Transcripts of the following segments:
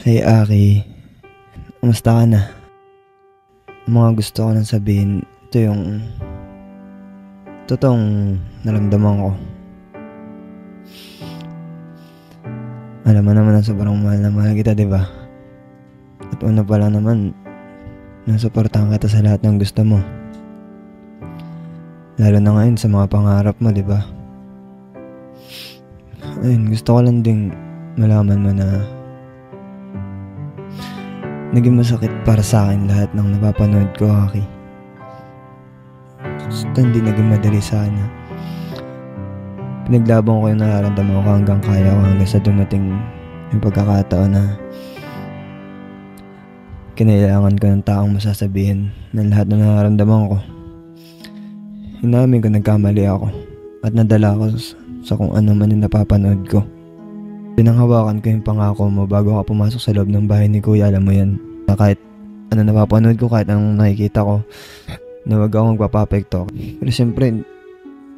Hey Aki, kumusta ka na? Ang mga gusto ko nang sabihin, ito yung totoong naramdaman ko. Alam mo naman na sobrang mahal na mahal kita, diba? At una pa lang naman, nasuportahan kita sa lahat ng gusto mo. Lalo na ngayon sa mga pangarap mo, diba? Ayun, gusto ko lang ding malaman mo na naging masakit para sa akin lahat ng napapanood ko, Aki. Basta hindi naging madali sana. Pinaglaban ko yung nararamdaman ko hanggang kaya ko, hanggang sa dumating yung pagkakataon na kinailangan ko ng taong masasabihin ng lahat na nararamdaman ko. Inamin ko nagkamali ako at nadala ko sa kung ano man yung napapanood ko. Pinanghawakan ko yung pangako mo bago ako pumasok sa loob ng bahay ni Kuya, alam mo yan. Na kahit ano napapanood ko, kahit anong nakikita ko, na wag ako magpapapekto. Pero siyempre,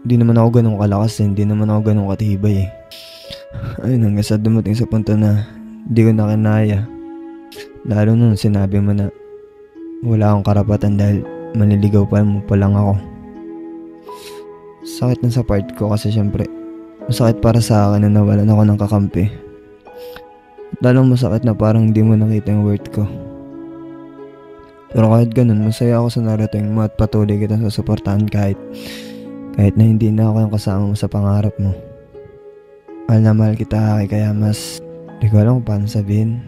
hindi naman ako ganun kalakas, hindi naman ako ganun katibay eh. Ayun, hanggang sa dumating sa punto na hindi ko na kinaya. Lalo nung sinabi mo na wala akong karapatan dahil manliligaw pa lang ako. Sakit na sa part ko kasi siyempre, masakit para sa akin na nawalan ako ng kakampi. Lalong masakit na parang hindi mo nakita yung worth ko. Pero kahit ganun, masaya ako sa narating mo at patuloy kitang susuportahan kahit na hindi na ako yung kasama mo sa pangarap mo. Mahal na mahal kita, Aki, kaya mas di ko alam kung paano sabihin.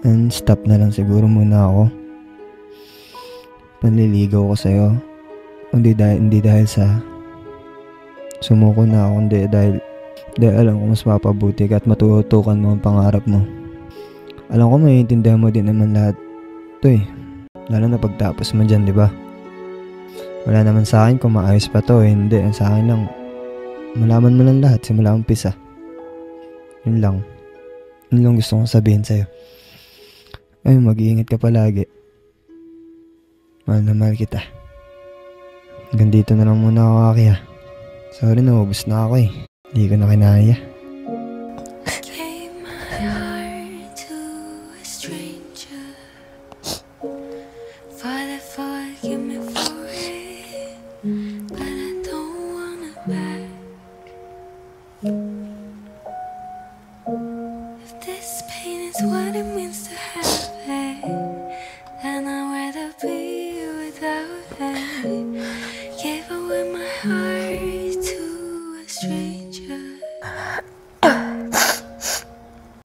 And stop na lang siguro muna ako. Panliligaw ko sa'yo. Hindi dahil sa sumuko na ako, hindi dahil alam ko mas mapabuti ka at matutukan mo ang pangarap mo. Alam ko maiintindihan mo din naman lahat ito eh. Lalo na pagtapos mo dyan, diba? Wala naman sa akin kung maayos pa to eh. Hindi, sa akin lang malaman mo lang lahat simula umpisa. Yun lang gusto kong sabihin sa'yo. Ay, mag-iingat ka palagi. Mahal na mahal kita. Hanggang dito na lang muna ako, Aki, ha. Sorry, naubos na ako eh. Hindi ko na kinaya. Father, forgive me for it, but I don't wanna back. If this pain is what it